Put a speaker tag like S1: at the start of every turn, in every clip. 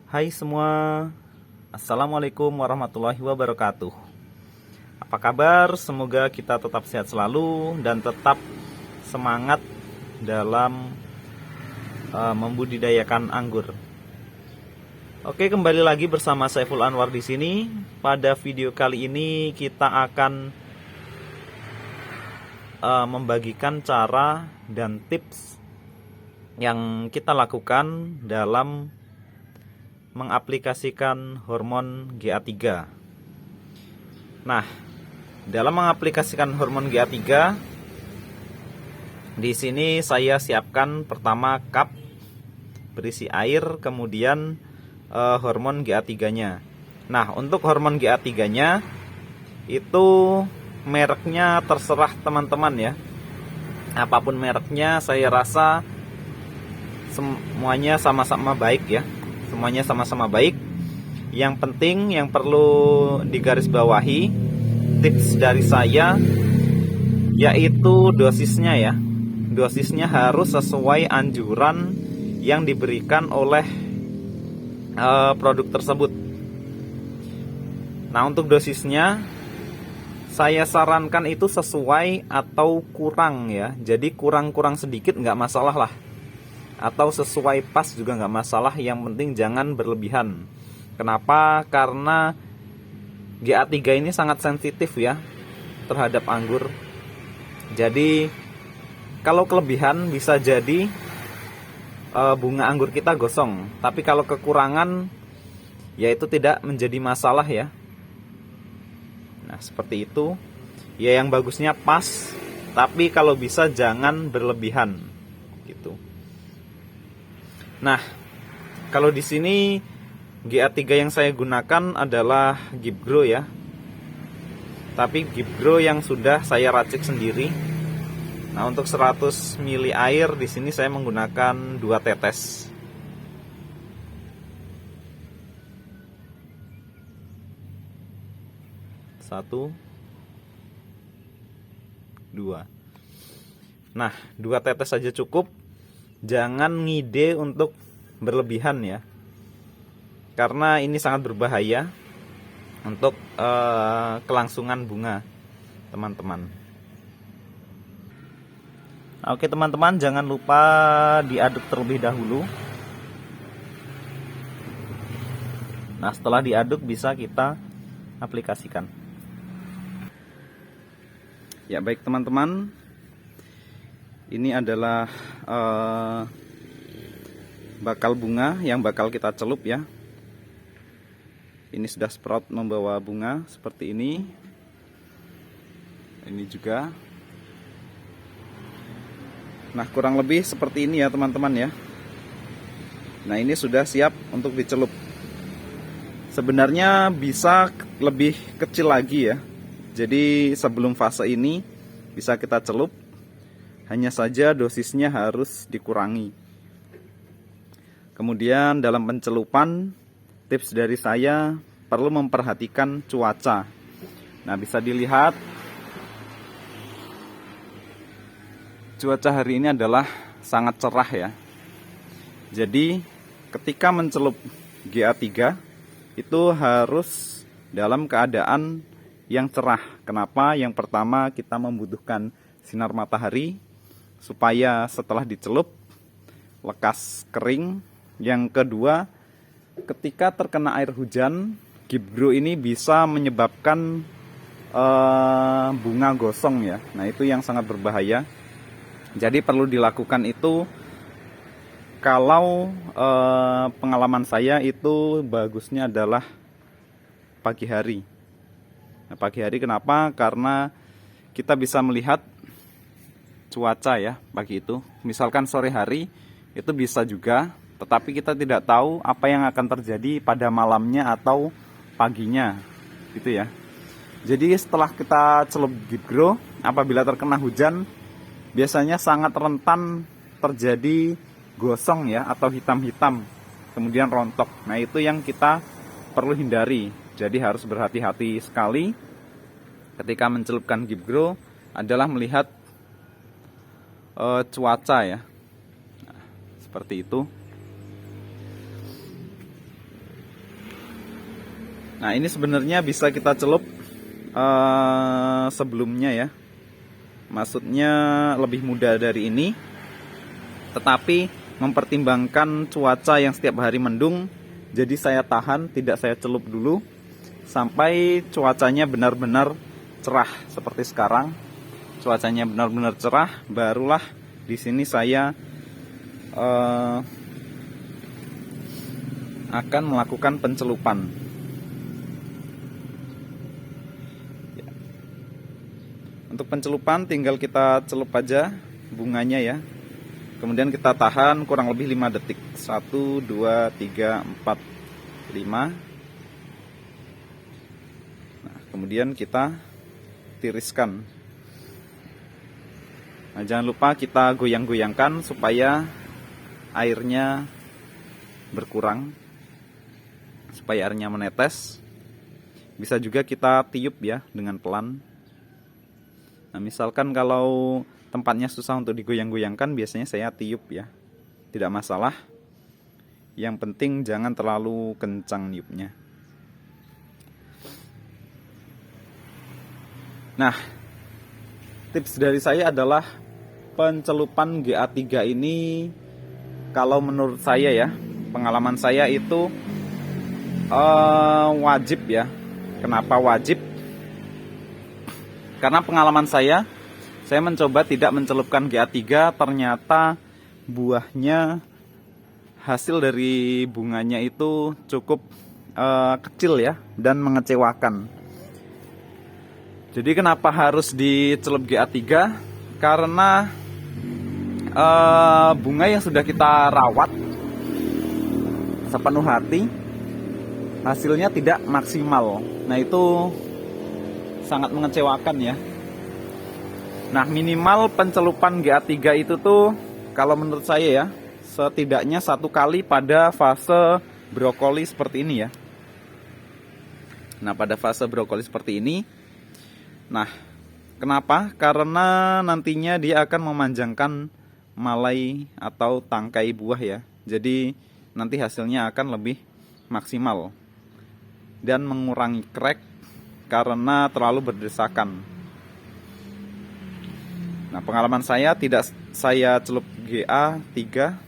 S1: Hai semua, Assalamualaikum warahmatullahi wabarakatuh. Apa kabar? Semoga kita tetap sehat selalu dan tetap semangat dalam membudidayakan anggur. Oke, kembali lagi bersama Saiful Anwar di sini. Pada video kali ini kita akan membagikan cara dan tips yang kita lakukan dalam mengaplikasikan hormon GA3. Nah, dalam mengaplikasikan hormon GA3, di sini saya siapkan pertama cup berisi air, kemudian hormon GA3-nya. Nah, untuk hormon GA3-nya itu mereknya terserah teman-teman ya. Apapun mereknya, saya rasa semuanya sama-sama baik ya. Semuanya sama-sama baik. Yang penting yang perlu digarisbawahi tips dari saya yaitu dosisnya ya. Dosisnya harus sesuai anjuran yang diberikan oleh produk tersebut. Nah, untuk dosisnya saya sarankan itu sesuai atau kurang ya. Jadi kurang-kurang sedikit nggak masalah lah, atau sesuai pas juga nggak masalah, yang penting jangan berlebihan. Kenapa? Karena GA3 ini sangat sensitif ya terhadap anggur. Jadi kalau kelebihan bisa jadi bunga anggur kita gosong, tapi kalau kekurangan ya itu tidak menjadi masalah ya. Nah, seperti itu ya, yang bagusnya pas, tapi kalau bisa jangan berlebihan gitu. Nah, kalau di sini GA3 yang saya gunakan adalah Gibgro ya. Tapi Gibgro yang sudah saya racik sendiri. Nah, untuk 100 ml air di sini saya menggunakan 2 tetes. Satu, dua. Nah, 2 tetes saja cukup. Jangan ngide untuk berlebihan ya, karena ini sangat berbahaya untuk kelangsungan bunga teman-teman. Oke teman-teman, jangan lupa diaduk terlebih dahulu. Nah, setelah diaduk bisa kita aplikasikan. Ya baik teman-teman, ini adalah bakal bunga yang bakal kita celup ya. Ini sudah sprout membawa bunga seperti ini. Ini juga. Nah, kurang lebih seperti ini ya teman-teman ya. Nah, ini sudah siap untuk dicelup. Sebenarnya bisa lebih kecil lagi ya. Jadi sebelum fase ini bisa kita celup. Hanya saja dosisnya harus dikurangi. Kemudian dalam pencelupan, tips dari saya perlu memperhatikan cuaca. Nah, bisa dilihat cuaca hari ini adalah sangat cerah ya. Jadi ketika mencelup GA3 itu harus dalam keadaan yang cerah. Kenapa? Yang pertama, kita membutuhkan sinar matahari supaya setelah dicelup lekas kering. Yang kedua, ketika terkena air hujan, Gibgro ini bisa menyebabkan bunga gosong ya. Nah, itu yang sangat berbahaya. Jadi perlu dilakukan itu kalau pengalaman saya itu bagusnya adalah pagi hari. Nah, pagi hari kenapa? Karena kita bisa melihat cuaca ya pagi itu. Misalkan sore hari itu bisa juga, tetapi kita tidak tahu apa yang akan terjadi pada malamnya atau paginya gitu ya. Jadi setelah kita celup Gibgro, apabila terkena hujan biasanya sangat rentan terjadi gosong ya, atau hitam-hitam kemudian rontok. Nah, itu yang kita perlu hindari. Jadi harus berhati-hati sekali ketika mencelupkan Gibgro adalah melihat cuaca ya. Nah, seperti itu. Nah, ini sebenarnya bisa kita celup sebelumnya ya. Maksudnya lebih mudah dari ini. Tetapi mempertimbangkan cuaca yang setiap hari mendung, jadi saya tahan, tidak saya celup dulu sampai cuacanya benar-benar cerah seperti sekarang. Cuacanya benar-benar cerah, barulah di sini saya akan melakukan pencelupan. Untuk pencelupan tinggal kita celup aja bunganya ya. Kemudian kita tahan kurang lebih 5 detik. 1, 2, 3, 4, 5. Nah, kemudian kita tiriskan. Nah, jangan lupa kita goyang-goyangkan supaya airnya berkurang, supaya airnya menetes. Bisa juga kita tiup ya dengan pelan. Nah, misalkan kalau tempatnya susah untuk digoyang-goyangkan, biasanya saya tiup ya. Tidak masalah. Yang penting jangan terlalu kencang niupnya. Nah, tips dari saya adalah pencelupan GA3 ini, kalau menurut saya ya, pengalaman saya itu wajib ya. Kenapa wajib? Karena pengalaman saya mencoba tidak mencelupkan GA3, ternyata buahnya, hasil dari bunganya itu cukup kecil ya, dan mengecewakan. Jadi kenapa harus dicelup GA3? Karena bunga yang sudah kita rawat sepenuh hati, hasilnya tidak maksimal. Nah, itu sangat mengecewakan ya. Nah, minimal pencelupan GA3 itu tuh kalau menurut saya ya, setidaknya 1 kali pada fase brokoli seperti ini ya. Nah, pada fase brokoli seperti ini. Nah, kenapa? Karena nantinya dia akan memanjangkan malai atau tangkai buah ya. Jadi nanti hasilnya akan lebih maksimal dan mengurangi crack karena terlalu berdesakan. Nah, pengalaman saya tidak saya celup GA3,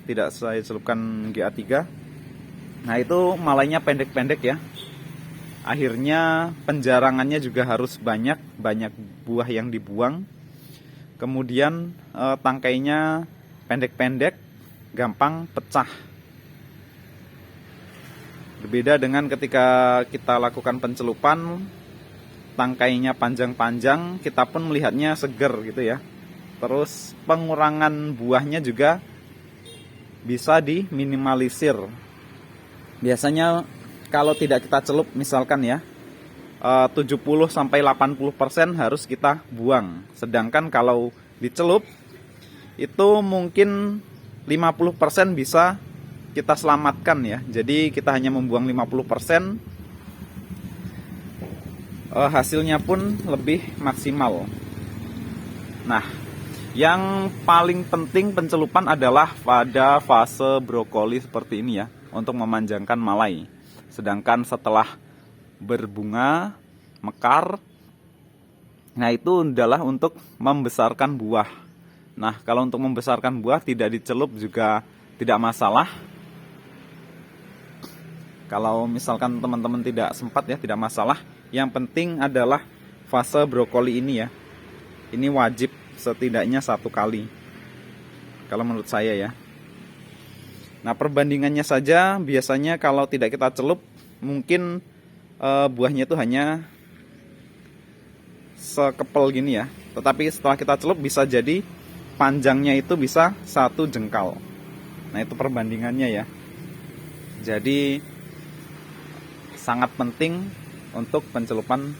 S1: tidak saya celupkan GA3. Nah, itu malainya pendek-pendek ya. Akhirnya penjarangannya juga harus banyak buah yang dibuang. Kemudian tangkainya pendek-pendek, gampang pecah. Berbeda dengan ketika kita lakukan pencelupan, tangkainya panjang-panjang, kita pun melihatnya seger gitu ya. Terus pengurangan buahnya juga bisa diminimalisir. Biasanya kalau tidak kita celup misalkan ya, 70-80% harus kita buang. Sedangkan kalau dicelup itu mungkin 50% bisa kita selamatkan ya. Jadi kita hanya membuang 50%, hasilnya pun lebih maksimal. Nah, yang paling penting pencelupan adalah pada fase brokoli seperti ini ya, untuk memanjangkan malai. Sedangkan setelah berbunga, mekar, nah itu adalah untuk membesarkan buah. Nah, kalau untuk membesarkan buah tidak dicelup juga tidak masalah. Kalau misalkan teman-teman tidak sempat ya, tidak masalah. Yang penting adalah fase brokoli ini ya. Ini wajib setidaknya 1 kali. Kalau menurut saya ya. Nah, perbandingannya saja biasanya kalau tidak kita celup, mungkin buahnya itu hanya sekepel gini ya. Tetapi setelah kita celup bisa jadi panjangnya itu bisa 1 jengkal. Nah, itu perbandingannya ya. Jadi sangat penting untuk pencelupan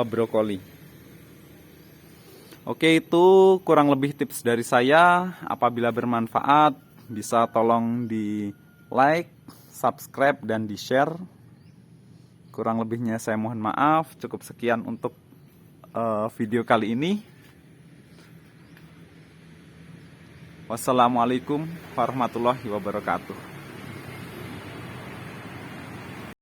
S1: brokoli. Oke, itu kurang lebih tips dari saya. Apabila bermanfaat, bisa tolong di like, subscribe, dan di share. Kurang lebihnya saya mohon maaf. Cukup sekian untuk video kali ini. Wassalamualaikum warahmatullahi wabarakatuh.